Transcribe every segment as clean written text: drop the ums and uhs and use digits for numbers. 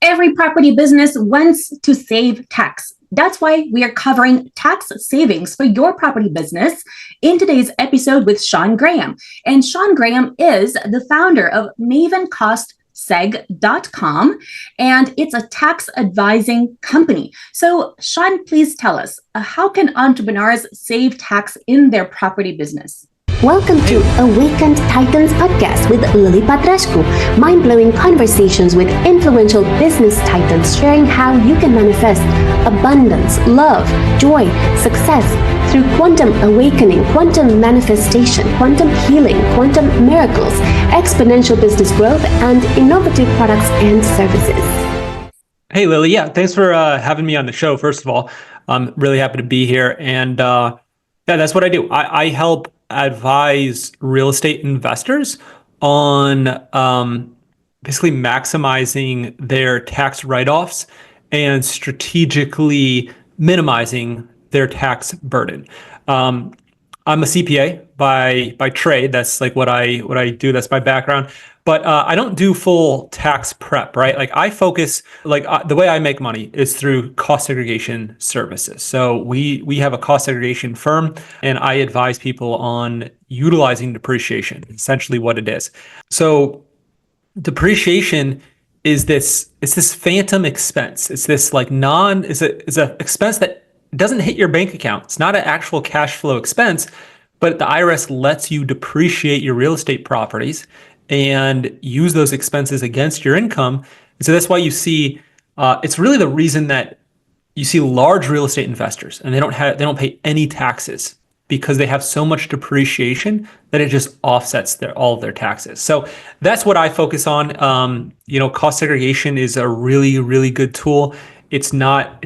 Every property business wants to save tax. That's why we are covering tax savings for your property business in today's episode with Sean Graham. And Sean Graham is the founder of MavenCostSeg.com, and it's a tax advising company. So, Sean, please tell us, how can entrepreneurs save tax in their property business? Welcome to Awakened Titans podcast with Lily Patrascu. Mind-blowing conversations with influential business titans sharing how you can manifest abundance, love, joy, success through quantum awakening, quantum manifestation, quantum healing, quantum miracles, exponential business growth, and innovative products and services. Hey, Lily. Yeah, thanks for having me on the show, first of all. I'm really happy to be here. And that's what I do. I help advise real estate investors on basically maximizing their tax write-offs and strategically minimizing their tax burden. I'm a CPA by trade. That's like what I do. That's my background. But I don't do full tax prep, right? Like I focus, the way I make money is through cost segregation services. So we have a cost segregation firm, and I advise people on utilizing depreciation, essentially what it is. So depreciation is this phantom expense. It's this it's a expense that doesn't hit your bank account. It's not an actual cash flow expense, but the IRS lets you depreciate your real estate properties and use those expenses against your income. And so that's why you see, it's really the reason that you see large real estate investors and they don't pay any taxes because they have so much depreciation that it just offsets all of their taxes. So that's what I focus on. Cost segregation is a really, really good tool. It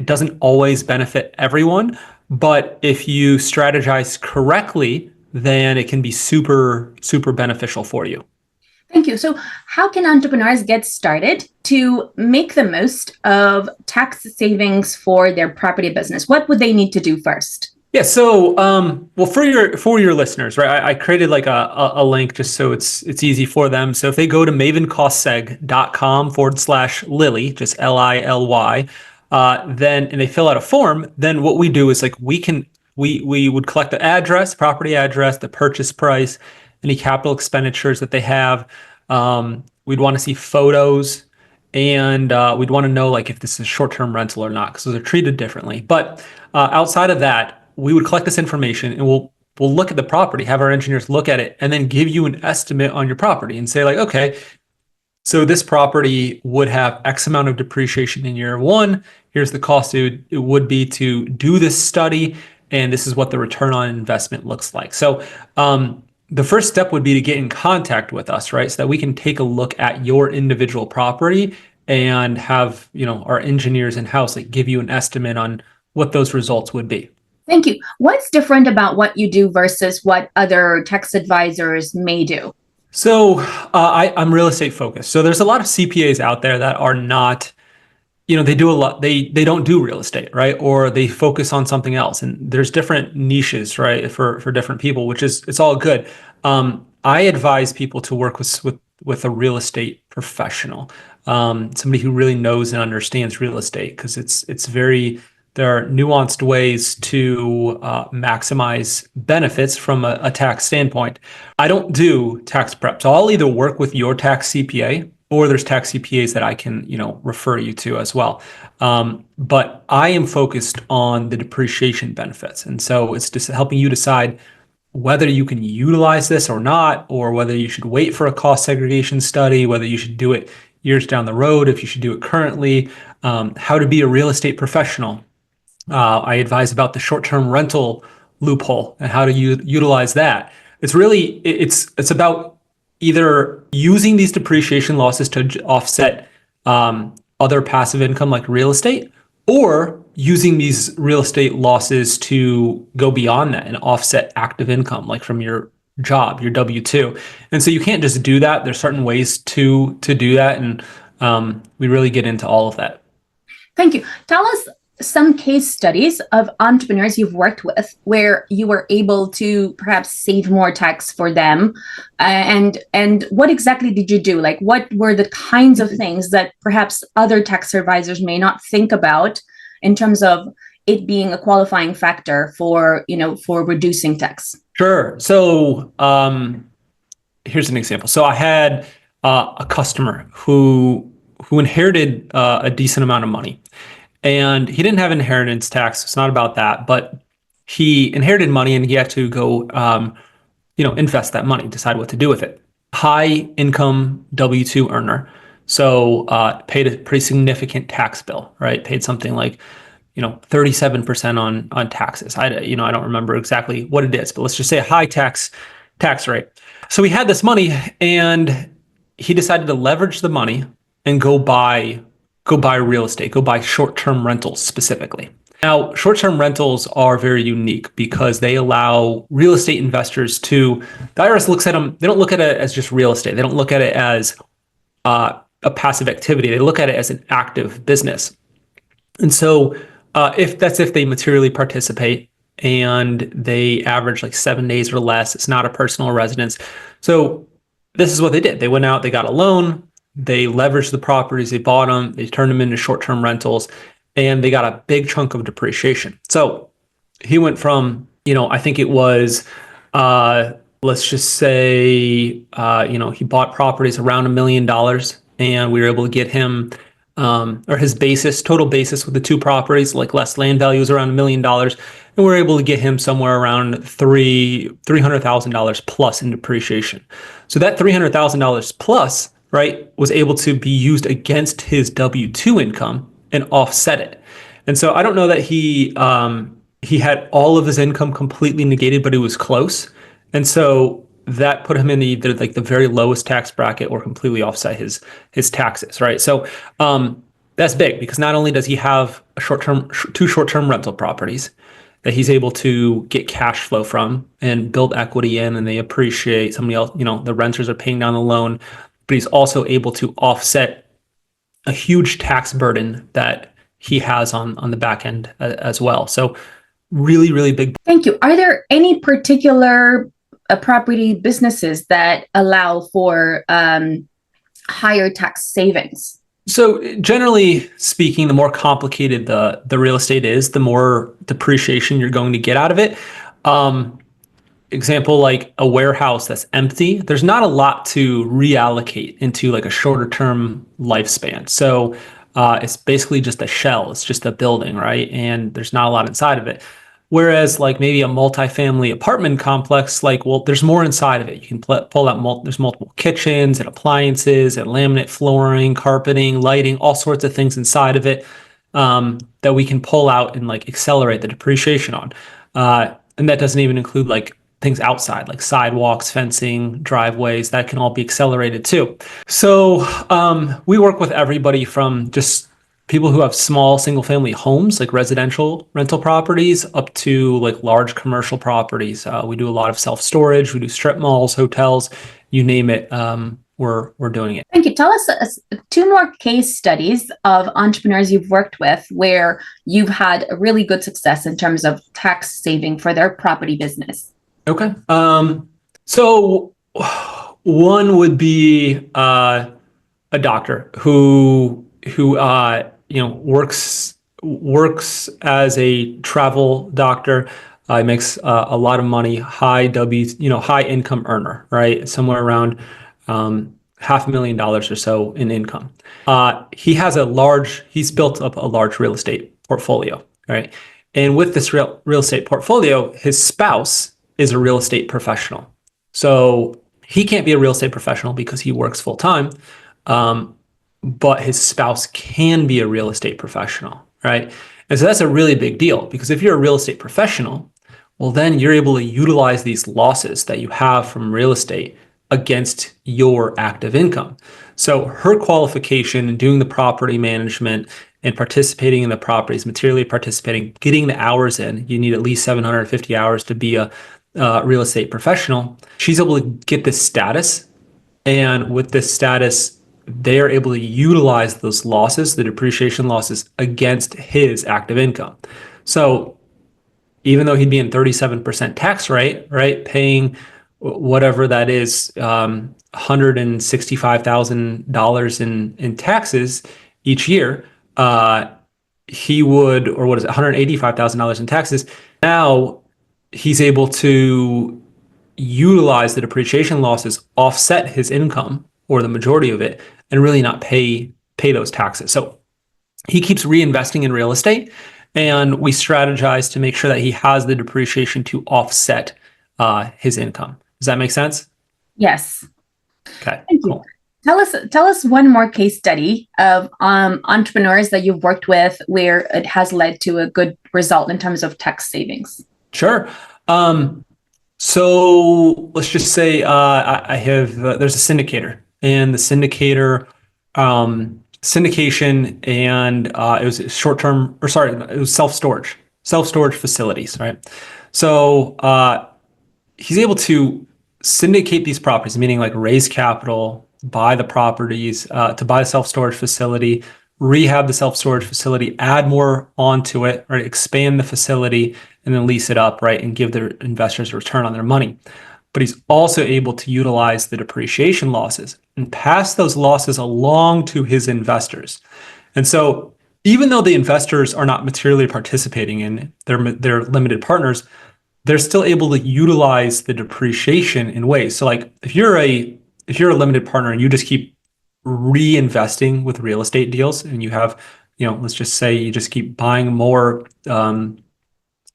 doesn't always benefit everyone, but if you strategize correctly, then it can be super, super beneficial for you. Thank you. So how can entrepreneurs get started to make the most of tax savings for their property business? What would they need to do first? Yeah. So, for your listeners, right, I created like a link just so it's easy for them. So if they go to MavenCostSeg.com/Lily, just LILY, and they fill out a form, then what we do is we would collect the address, property address, the purchase price, any capital expenditures that they have. We'd want to see photos, and we'd want to know if this is short-term rental or not, because those are treated differently. But outside of that, we would collect this information and we'll look at the property, have our engineers look at it, and then give you an estimate on your property and say okay, so this property would have X amount of depreciation in year one. Here's the cost it would be to do this study, and this is what the return on investment looks like. So the first step would be to get in contact with us, right? So that we can take a look at your individual property and have, our engineers in-house give you an estimate on what those results would be. Thank you. What's different about what you do versus what other tax advisors may do? So I'm real estate focused. So there's a lot of CPAs out there that are not, they do a lot. They don't do real estate, right? Or they focus on something else. And there's different niches, right, for different people, it's all good. I advise people to work with a real estate professional, somebody who really knows and understands real estate, because there are nuanced ways to maximize benefits from a tax standpoint. I don't do tax prep. So I'll either work with your tax CPA, or there's tax CPAs that I can, refer you to as well. But I am focused on the depreciation benefits. And so it's just helping you decide whether you can utilize this or not, or whether you should wait for a cost segregation study, whether you should do it years down the road, if you should do it currently, how to be a real estate professional. I advise about the short-term rental loophole and how to utilize that. It's about either using these depreciation losses to offset other passive income like real estate, or using these real estate losses to go beyond that and offset active income, like from your job, your W-2. And so you can't just do that. There's certain ways to do that. And we really get into all of that. Thank you. Tell us some case studies of entrepreneurs you've worked with where you were able to perhaps save more tax for them, and what exactly did you do? Like, what were the kinds of things that perhaps other tax advisors may not think about in terms of it being a qualifying factor for, for reducing tax? Sure. So here's an example. So I had a customer who inherited a decent amount of money. And he didn't have inheritance tax. It's not about that, but he inherited money and he had to go, invest that money, decide what to do with it. High income W-2 earner. So paid a pretty significant tax bill, right? Paid something like, 37% on taxes. I don't remember exactly what it is, but let's just say a high tax rate. So he had this money and he decided to leverage the money and go buy real estate, go buy short-term rentals specifically. Now, short-term rentals are very unique because they allow real estate investors the IRS looks at them, they don't look at it as just real estate. They don't look at it as a passive activity. They look at it as an active business. And so if they materially participate and they average like 7 days or less, it's not a personal residence. So this is what they did. They went out, they got a loan, they leveraged the properties, they bought them, they turned them into short-term rentals, and they got a big chunk of depreciation. So he went from, I think it was, let's just say, he bought properties around $1 million, and we were able to get him, or his total basis with the two properties, like less land value, was around $1 million. And we were able to get him somewhere around $300,000 plus in depreciation. So that $300,000 plus, right, was able to be used against his W-2 income and offset it. And so I don't know that he had all of his income completely negated, but it was close. And so that put him in either like the very lowest tax bracket or completely offset his taxes, right? So that's big because not only does he have two short-term rental properties that he's able to get cash flow from and build equity in, and they appreciate. Somebody else, the renters are paying down the loan, but he's also able to offset a huge tax burden that he has on the back end as well. So really, really big. Thank you. Are there any particular property businesses that allow for higher tax savings? So generally speaking, the more complicated the real estate is, the more depreciation you're going to get out of it. Example, like a warehouse that's empty, there's not a lot to reallocate into like a shorter term lifespan. So it's basically just a shell. It's just a building, right? And there's not a lot inside of it. Whereas like maybe a multifamily apartment complex, there's more inside of it. You can pull out, there's multiple kitchens and appliances and laminate flooring, carpeting, lighting, all sorts of things inside of it that we can pull out and like accelerate the depreciation on. And that doesn't even include like things outside, like sidewalks, fencing, driveways, that can all be accelerated too. So we work with everybody from just people who have small single family homes, like residential rental properties, up to like large commercial properties. We do a lot of self-storage, we do strip malls, hotels, you name it. We're doing it. Thank you. Tell us two more case studies of entrepreneurs you've worked with where you've had a really good success in terms of tax saving for their property business. Okay. So one would be a doctor who works as a travel doctor. He makes a lot of money, high income earner, right? Somewhere around $500,000 or so in income. He's built up a large real estate portfolio, right? And with this real estate portfolio, his spouse is a real estate professional. So he can't be a real estate professional because he works full time. But his spouse can be a real estate professional, right? And so that's a really big deal because if you're a real estate professional, well, then you're able to utilize these losses that you have from real estate against your active income. So her qualification in doing the property management and participating in the properties, materially participating, getting the hours in, you need at least 750 hours to be a real estate professional. She's able to get this status. And with this status, they are able to utilize those losses, the depreciation losses, against his active income. So even though he'd be in 37% tax rate, right, paying whatever that is, $165,000 in taxes each year, he would, or what is it, $185,000 in taxes. Now he's able to utilize the depreciation losses, offset his income or the majority of it, and really not pay those taxes. So he keeps reinvesting in real estate, and we strategize to make sure that he has the depreciation to offset his income. Does that make sense? Yes. Okay. Thank you. Cool. Tell us one more case study of entrepreneurs that you've worked with where it has led to a good result in terms of tax savings. Sure. So let's just say I have there's a syndicator, and the syndicator syndication, and it was short-term, or sorry, it was self-storage facilities, right? So he's able to syndicate these properties, meaning like raise capital, buy the properties, to buy a self-storage facility, rehab the self-storage facility, add more onto it, right? Expand the facility, and then lease it up, right? And give their investors a return on their money. But he's also able to utilize the depreciation losses and pass those losses along to his investors. And so even though the investors are not materially participating in it, they're limited partners, they're still able to utilize the depreciation in ways. So like if you're a limited partner and you just keep reinvesting with real estate deals, and you have, let's just say you just keep buying more into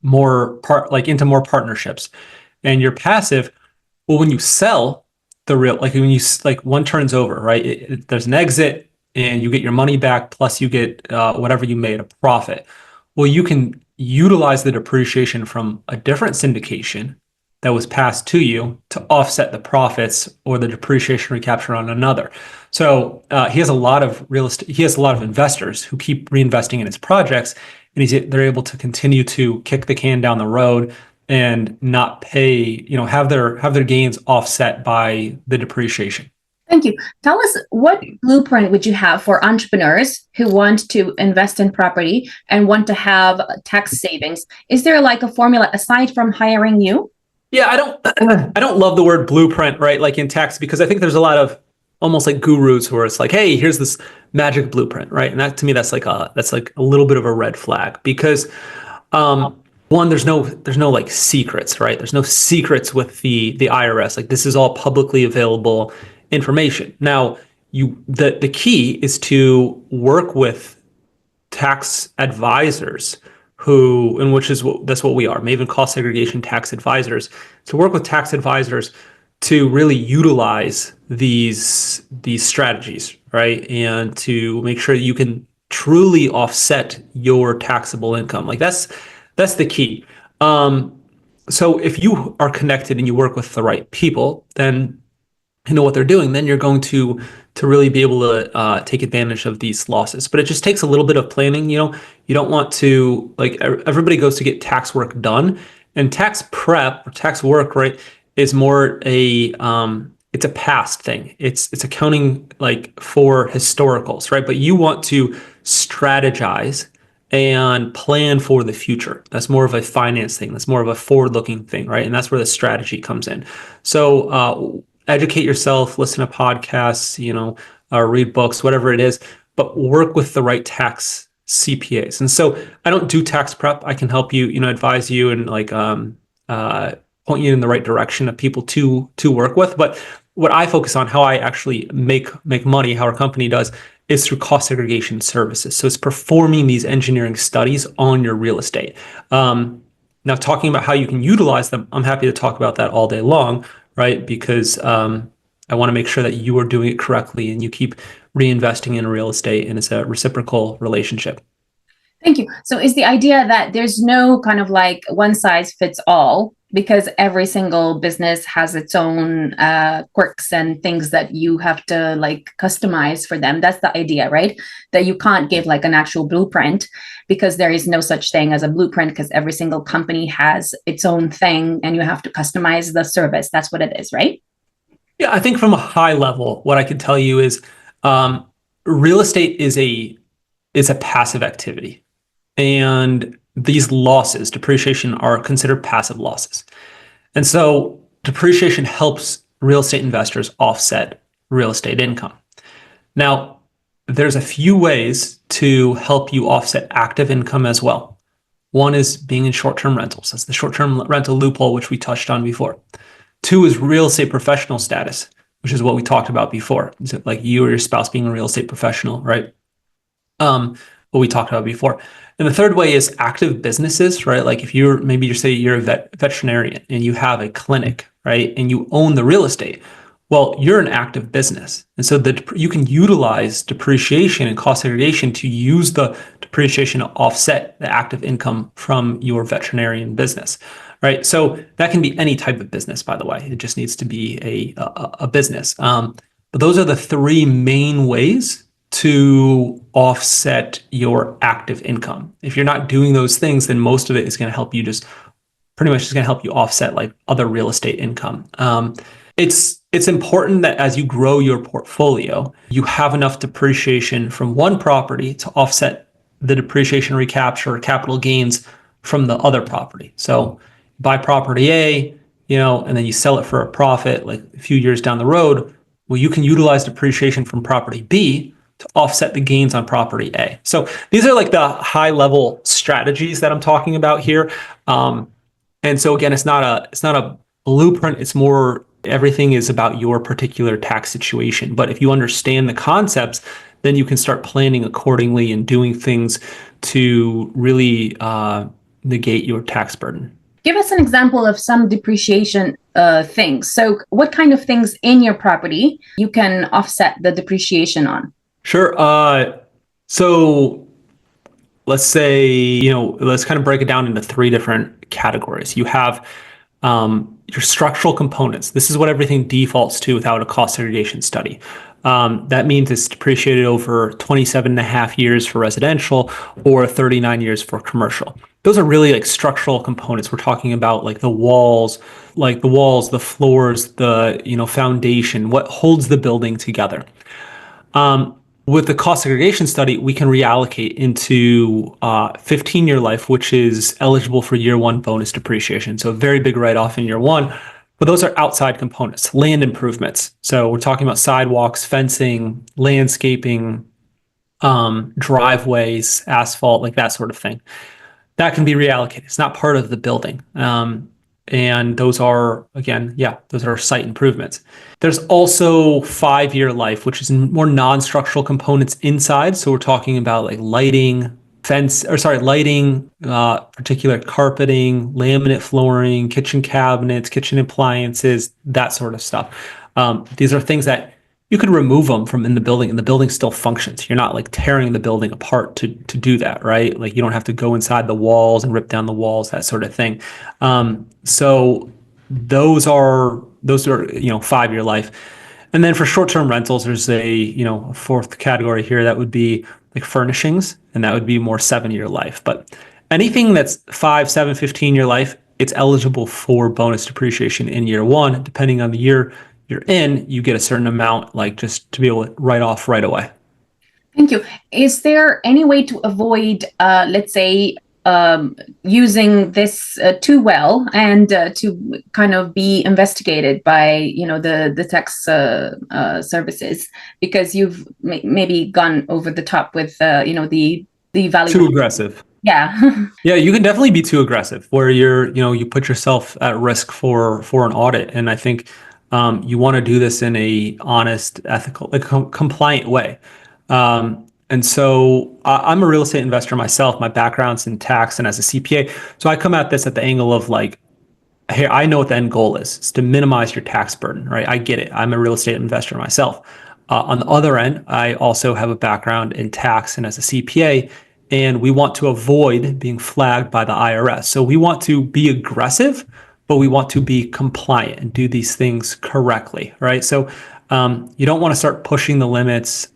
more partnerships, and you're passive. Well, when you sell when one turns over, right, there's an exit and you get your money back, plus you get whatever you made a profit. Well, you can utilize the depreciation from a different syndication that was passed to you to offset the profits or the depreciation recapture on another. So he has a lot of real estate. He has a lot of investors who keep reinvesting in his projects, and they're able to continue to kick the can down the road and not pay, have their gains offset by the depreciation. Thank you. Tell us, what blueprint would you have for entrepreneurs who want to invest in property and want to have tax savings? Is there like a formula aside from hiring you? Yeah, I don't love the word blueprint, right? Like in tax, because I think there's a lot of almost like gurus where it's like, hey, here's this magic blueprint, right? And that, to me, that's like a little bit of a red flag, because one, there's no like secrets, right? There's no secrets with the IRS. Like this is all publicly available information. Now, the key is to work with tax advisors that's what we are, Maven Cost Segregation Tax Advisors, to work with tax advisors to really utilize these strategies, right? And to make sure you can truly offset your taxable income. Like that's the key. So if you are connected and you work with the right people, then you know what they're doing, then you're going to really be able to take advantage of these losses. But it just takes a little bit of planning. You don't want to, like, everybody goes to get tax work done, and tax prep or tax work, right, is more it's a past thing. It's accounting like for historicals, right? But you want to strategize and plan for the future. That's more of a finance thing. That's more of a forward-looking thing, right? And that's where the strategy comes in. So educate yourself, listen to podcasts, read books, whatever it is, but work with the right tax CPAs. And so I don't do tax prep. I can help you, advise you and point you in the right direction of people to work with. But what I focus on, how I actually make money, how our company does, is through cost segregation services. So it's performing these engineering studies on your real estate. Now, talking about how you can utilize them, I'm happy to talk about that all day long, right? Because I want to make sure that you are doing it correctly and you keep reinvesting in real estate, and it's a reciprocal relationship. Thank you. So is the idea that there's no kind of like one size fits all, because every single business has its own quirks and things that you have to like customize for them? That's the idea, right? That you can't give like an actual blueprint, because there is no such thing as a blueprint, because every single company has its own thing and you have to customize the service. That's what it is, right? Yeah, I think from a high level, what I could tell you is Um, Real estate is a passive activity, and these losses, depreciation, are considered passive losses. And so depreciation helps real estate investors offset real estate income. Now, there's a few ways to help you offset active income as well. One is being in short-term rentals. That's the short-term rental loophole, which we touched on before. Two is real estate professional status, which is what we talked about before. Is it like you or your spouse being a real estate professional, right? What we talked about before. And the third way is active businesses, right? Like if you say you're a veterinarian and you have a clinic, right? And you own the real estate. Well, you're an active business. And so you can utilize depreciation and cost segregation to use the depreciation to offset the active income from your veterinarian business, right? So that can be any type of business, by the way. It just needs to be a business. But those are the three main ways to offset your active income. If you're not doing those things, then most of it is going to help you pretty much going to help you offset like other real estate income. It's important that as you grow your portfolio, you have enough depreciation from one property to offset the depreciation recapture or capital gains from the other property. So buy property A, and then you sell it for a profit like a few years down the road. Well, you can utilize depreciation from property B to offset the gains on property A. So these are like the high level strategies that I'm talking about here. And so again, it's not a blueprint. It's more, everything is about your particular tax situation. But if you understand the concepts, then you can start planning accordingly and doing things to really negate your tax burden. Give us an example of some depreciation things. So what kind of things in your property you can offset the depreciation on? Sure. So let's say, let's kind of break it down into three different categories. You have your structural components. This is what everything defaults to without a cost segregation study. That means it's depreciated over 27 and a half years for residential or 39 years for commercial. Those are really like structural components. We're talking about like the walls, the floors, the, foundation, what holds the building together. With the cost segregation study, we can reallocate into 15-year life, which is eligible for year one bonus depreciation. So a very big write-off in year one. But those are outside components, land improvements. So we're talking about sidewalks, fencing, landscaping, driveways, asphalt, like that sort of thing. That can be reallocated. It's not part of the building. And those are, again, those are site improvements. There's also 5-year life, which is more non-structural components inside. So we're talking about like lighting, particular carpeting, laminate flooring, kitchen cabinets, kitchen appliances, that sort of stuff. These are things that you could remove them from in the building and the building still functions. You're not like tearing the building apart to do that, right? Like you don't have to go inside the walls and rip down the walls, that sort of thing. So those are 5-year life. And then for short-term rentals, there's a fourth category here that would be like furnishings, and that would be more 7-year life. But anything that's 5, 7, 15-year life, it's eligible for bonus depreciation in year one. Depending on the year you're in, you get a certain amount, like just to be able to write off right away. Thank you. Is there any way to avoid, let's say, using this too well and to kind of be investigated by the tax services because you've maybe gone over the top with the value too aggressive? Yeah. Yeah, you can definitely be too aggressive where you put yourself at risk for an audit. And I think you want to do this in a honest, ethical, compliant way. And so I'm a real estate investor myself. My background's in tax and as a CPA. So I come at this at the angle of like, hey, I know what the end goal is. It's to minimize your tax burden, right? I get it. I'm a real estate investor myself. On the other end, I also have a background in tax and as a CPA, and we want to avoid being flagged by the IRS. So we want to be aggressive, but we want to be compliant and do these things correctly, right? So you don't want to start pushing the limits.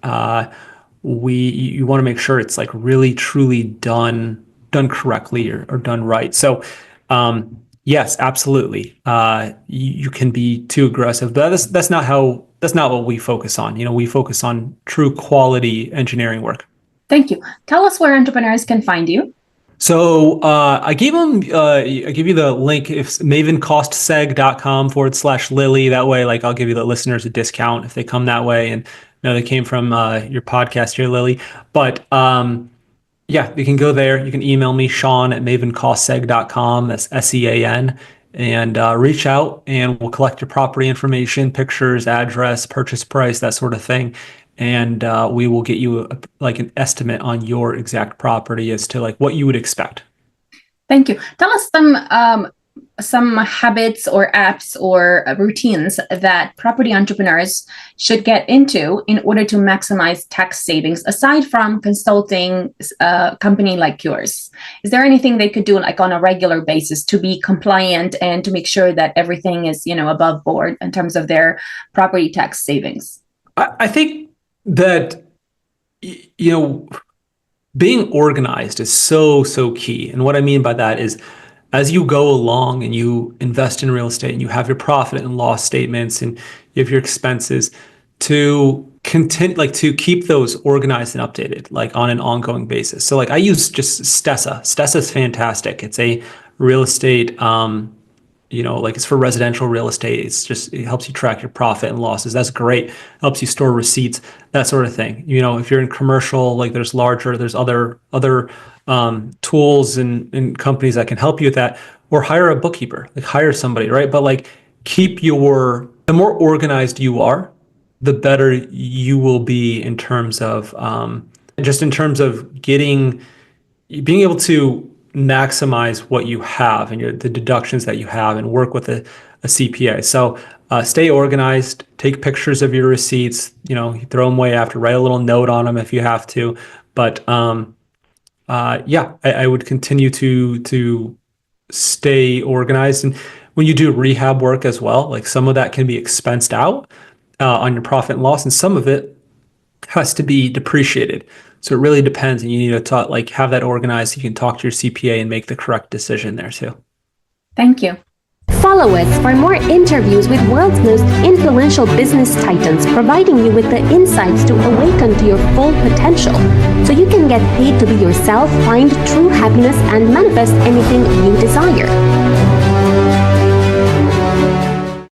You want to make sure it's like really truly done correctly or done right. So Yes, absolutely. You can be too aggressive, but that's not what we focus on. We focus on true quality engineering work. Thank you. Tell us where entrepreneurs can find you. So I gave you the link. It's mavencostseg.com/Lily. That way, like I'll give you the listeners a discount if they come that way and know they came from your podcast here, Lily. But yeah, you can go there. You can email me, Sean@mavencostseg.com. That's SEAN. And reach out and we'll collect your property information, pictures, address, purchase price, that sort of thing. And we will get you like an estimate on your exact property as to like what you would expect. Thank you. Tell us some habits or apps or routines that property entrepreneurs should get into in order to maximize tax savings, aside from consulting a company like yours. Is there anything they could do like on a regular basis to be compliant and to make sure that everything is, above board in terms of their property tax savings? I think that, being organized is so key. And what I mean by that is, as you go along and you invest in real estate and you have your profit and loss statements and you have your expenses, to continue, like to keep those organized and updated, like on an ongoing basis. So like I use just Stessa. Stessa is fantastic. It's a real estate, like it's for residential real estate. It helps you track your profit and losses. That's great. Helps you store receipts, that sort of thing. If you're in commercial, like there's other tools and companies that can help you with that, or hire a bookkeeper, like hire somebody, right? But like the more organized you are, the better you will be in terms of being able to maximize what you have and the deductions that you have and work with a CPA. So stay organized, take pictures of your receipts, you throw them away after, write a little note on them if you have to. But I would continue to stay organized. And when you do rehab work as well, like some of that can be expensed out on your profit and loss, and some of it has to be depreciated. So it really depends, and you need to have that organized so you can talk to your CPA and make the correct decision there too. Thank you. Follow us for more interviews with world's most influential business titans, providing you with the insights to awaken to your full potential so you can get paid to be yourself, find true happiness, and manifest anything you desire.